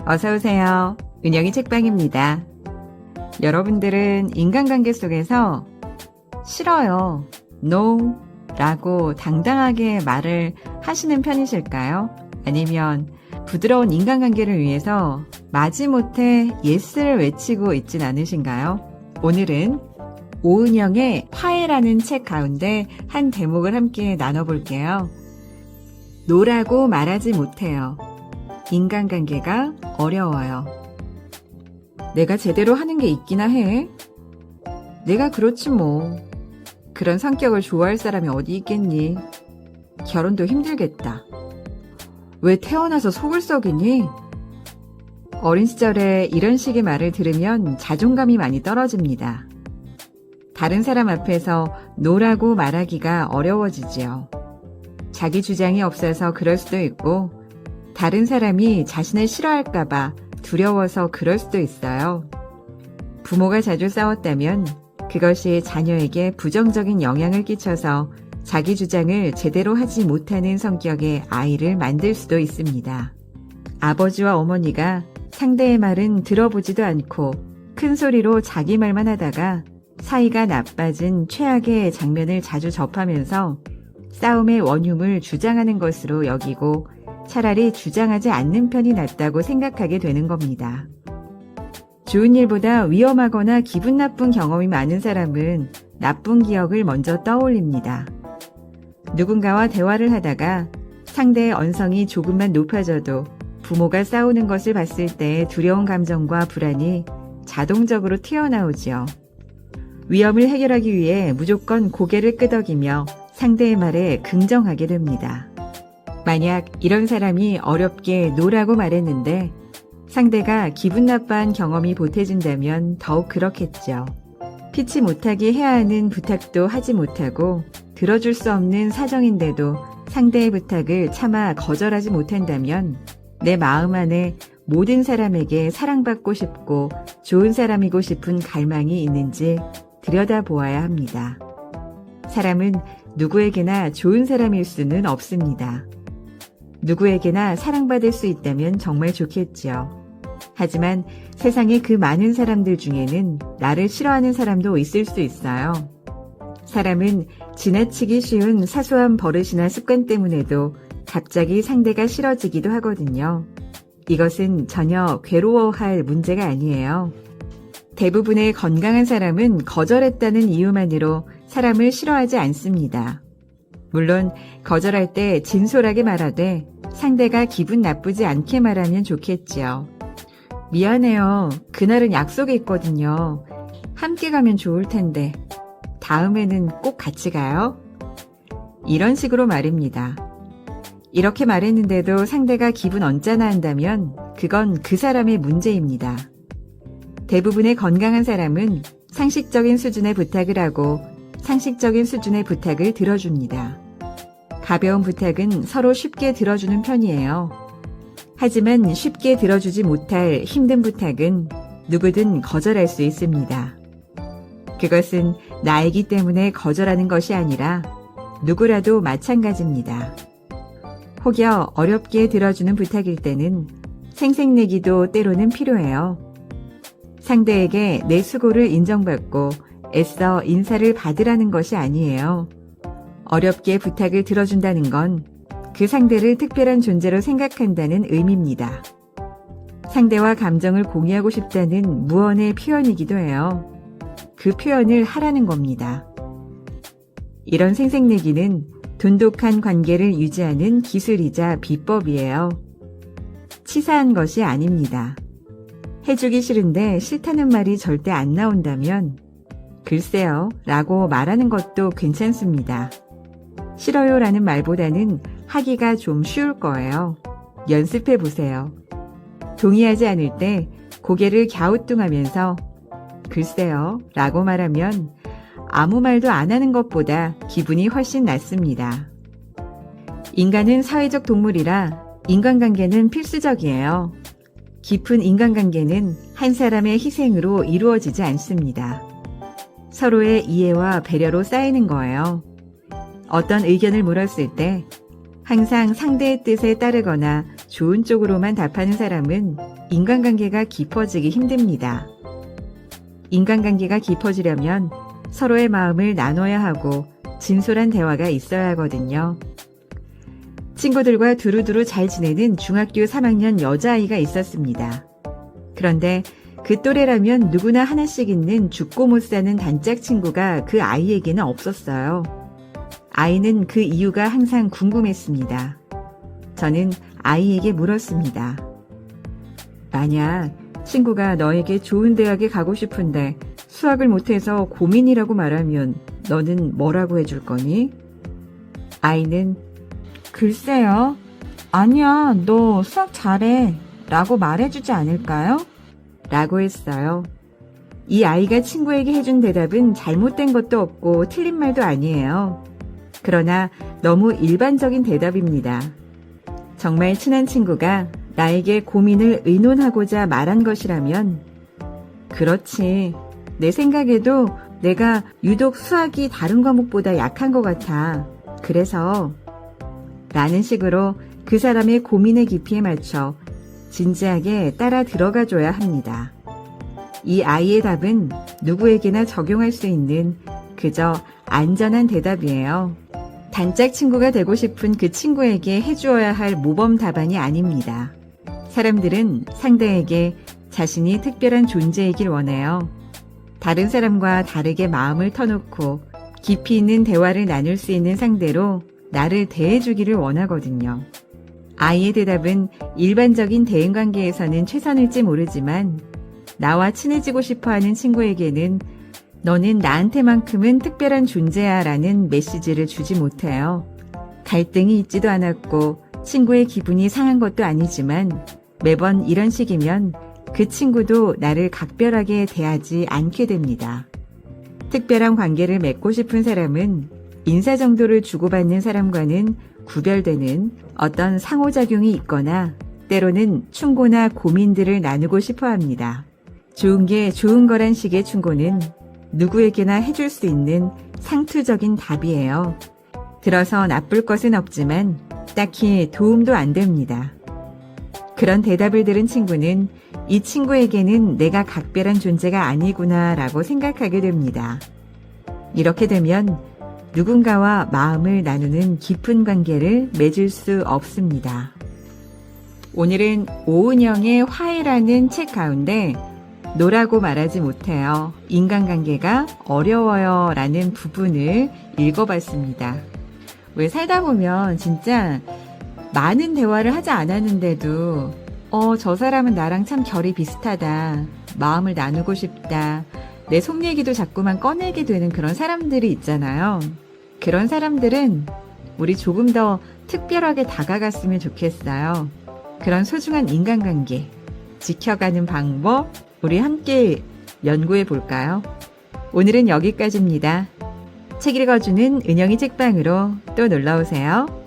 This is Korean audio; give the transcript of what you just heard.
어서오세요. 은영이 책방입니다. 여러분들은 인간관계 속에서 싫어요, no 라고 당당하게 말을 하시는 편이실까요? 아니면 부드러운 인간관계를 위해서 마지못해 yes를 외치고 있진 않으신가요? 오늘은 오은영의 화해라는 책 가운데 한 대목을 함께 나눠볼게요. no라고 말하지 못해요. 인간관계가 어려워요. 내가 제대로 하는 게 있기나 해. 내가 그렇지 뭐. 그런 성격을 좋아할 사람이 어디 있겠니? 결혼도 힘들겠다. 왜 태어나서 속을 썩이니? 어린 시절에 이런 식의 말을 들으면 자존감이 많이 떨어집니다. 다른 사람 앞에서 no라고 말하기가 어려워지지요. 자기 주장이 없어서 그럴 수도 있고 다른 사람이 자신을 싫어할까봐 두려워서 그럴 수도 있어요. 부모가 자주 싸웠다면 그것이 자녀에게 부정적인 영향을 끼쳐서 자기 주장을 제대로 하지 못하는 성격의 아이를 만들 수도 있습니다. 아버지와 어머니가 상대의 말은 들어보지도 않고 큰 소리로 자기 말만 하다가 사이가 나빠진 최악의 장면을 자주 접하면서 싸움의 원흉을 주장하는 것으로 여기고 차라리 주장하지 않는 편이 낫다고 생각하게 되는 겁니다. 좋은 일보다 위험하거나 기분 나쁜 경험이 많은 사람은 나쁜 기억을 먼저 떠올립니다. 누군가와 대화를 하다가 상대의 언성이 조금만 높아져도 부모가 싸우는 것을 봤을 때의 두려운 감정과 불안이 자동적으로 튀어나오지요. 위험을 해결하기 위해 무조건 고개를 끄덕이며 상대의 말에 긍정하게 됩니다. 만약 이런 사람이 어렵게 no라고 말했는데 상대가 기분 나빠한 경험이 보태진다면 더욱 그렇겠죠. 피치 못하게 해야 하는 부탁도 하지 못하고 들어줄 수 없는 사정인데도 상대의 부탁을 차마 거절하지 못한다면 내 마음 안에 모든 사람에게 사랑받고 싶고 좋은 사람이고 싶은 갈망이 있는지 들여다보아야 합니다. 사람은 누구에게나 좋은 사람일 수는 없습니다. 누구에게나 사랑받을 수 있다면 정말 좋겠지요. 하지만 세상에 그 많은 사람들 중에는 나를 싫어하는 사람도 있을 수 있어요. 사람은 지나치기 쉬운 사소한 버릇이나 습관 때문에도 갑자기 상대가 싫어지기도 하거든요. 이것은 전혀 괴로워할 문제가 아니에요. 대부분의 건강한 사람은 거절했다는 이유만으로 사람을 싫어하지 않습니다. 물론 거절할 때 진솔하게 말하되 상대가 기분 나쁘지 않게 말하면 좋겠지요. 미안해요. 그날은 약속이 있거든요. 함께 가면 좋을 텐데 다음에는 꼭 같이 가요? 이런 식으로 말입니다. 이렇게 말했는데도 상대가 기분 언짢아 한다면 그건 그 사람의 문제입니다. 대부분의 건강한 사람은 상식적인 수준의 부탁을 하고 상식적인 수준의 부탁을 들어줍니다. 가벼운 부탁은 서로 쉽게 들어주는 편이에요. 하지만 쉽게 들어주지 못할 힘든 부탁은 누구든 거절할 수 있습니다. 그것은 나이기 때문에 거절하는 것이 아니라 누구라도 마찬가지입니다. 혹여 어렵게 들어주는 부탁일 때는 생색내기도 때로는 필요해요. 상대에게 내 수고를 인정받고 애써 인사를 받으라는 것이 아니에요. 어렵게 부탁을 들어준다는 건 그 상대를 특별한 존재로 생각한다는 의미입니다. 상대와 감정을 공유하고 싶다는 무언의 표현이기도 해요. 그 표현을 하라는 겁니다. 이런 생색내기는 돈독한 관계를 유지하는 기술이자 비법이에요. 치사한 것이 아닙니다. 해주기 싫은데 싫다는 말이 절대 안 나온다면 글쎄요 라고 말하는 것도 괜찮습니다. 싫어요 라는 말보다는 하기가 좀 쉬울 거예요. 연습해 보세요. 동의하지 않을 때 고개를 갸우뚱하면서 글쎄요 라고 말하면 아무 말도 안 하는 것보다 기분이 훨씬 낫습니다. 인간은 사회적 동물이라 인간관계는 필수적이에요. 깊은 인간관계는 한 사람의 희생으로 이루어지지 않습니다. 서로의 이해와 배려로 쌓이는 거예요. 어떤 의견을 물었을 때 항상 상대의 뜻에 따르거나 좋은 쪽으로만 답하는 사람은 인간관계가 깊어지기 힘듭니다. 인간관계가 깊어지려면 서로의 마음을 나눠야 하고 진솔한 대화가 있어야 하거든요. 친구들과 두루두루 잘 지내는 중학교 3학년 여자아이가 있었습니다. 그런데 그 또래라면 누구나 하나씩 있는 죽고 못 사는 단짝 친구가 그 아이에게는 없었어요. 아이는 그 이유가 항상 궁금했습니다. 저는 아이에게 물었습니다. 만약 친구가 너에게 좋은 대학에 가고 싶은데 수학을 못해서 고민이라고 말하면 너는 뭐라고 해줄 거니? 아이는 글쎄요. 아니야, 너 수학 잘해 라고 말해주지 않을까요? 라고 했어요. 이 아이가 친구에게 해준 대답은 잘못된 것도 없고 틀린 말도 아니에요. 그러나 너무 일반적인 대답입니다. 정말 친한 친구가 나에게 고민을 의논하고자 말한 것이라면 그렇지. 내 생각에도 내가 유독 수학이 다른 과목보다 약한 것 같아. 그래서 라는 식으로 그 사람의 고민의 깊이에 맞춰 진지하게 따라 들어가줘야 합니다. 이 아이의 답은 누구에게나 적용할 수 있는 그저 안전한 대답이에요. 단짝 친구가 되고 싶은 그 친구에게 해주어야 할 모범 답안이 아닙니다. 사람들은 상대에게 자신이 특별한 존재이길 원해요. 다른 사람과 다르게 마음을 터놓고 깊이 있는 대화를 나눌 수 있는 상대로 나를 대해주기를 원하거든요. 아이의 대답은 일반적인 대인관계에서는 최선일지 모르지만 나와 친해지고 싶어하는 친구에게는 너는 나한테만큼은 특별한 존재야 라는 메시지를 주지 못해요. 갈등이 있지도 않았고 친구의 기분이 상한 것도 아니지만 매번 이런 식이면 그 친구도 나를 각별하게 대하지 않게 됩니다. 특별한 관계를 맺고 싶은 사람은 인사 정도를 주고받는 사람과는 구별되는 어떤 상호작용이 있거나 때로는 충고나 고민들을 나누고 싶어 합니다. 좋은 게 좋은 거란 식의 충고는 누구에게나 해줄 수 있는 상투적인 답이에요. 들어서 나쁠 것은 없지만 딱히 도움도 안 됩니다. 그런 대답을 들은 친구는 이 친구에게는 내가 각별한 존재가 아니구나 라고 생각하게 됩니다. 이렇게 되면 누군가와 마음을 나누는 깊은 관계를 맺을 수 없습니다. 오늘은 오은영의 화해라는 책 가운데 노라고 말하지 못해요. 인간관계가 어려워요 라는 부분을 읽어봤습니다. 왜 살다 보면 진짜 많은 대화를 하지 않았는데도 저 사람은 나랑 참 결이 비슷하다. 마음을 나누고 싶다. 내 속 얘기도 자꾸만 꺼내게 되는 그런 사람들이 있잖아요. 그런 사람들은 우리 조금 더 특별하게 다가갔으면 좋겠어요. 그런 소중한 인간관계 지켜가는 방법 우리 함께 연구해 볼까요? 오늘은 여기까지입니다. 책 읽어주는 은영이 책방으로 또 놀러오세요.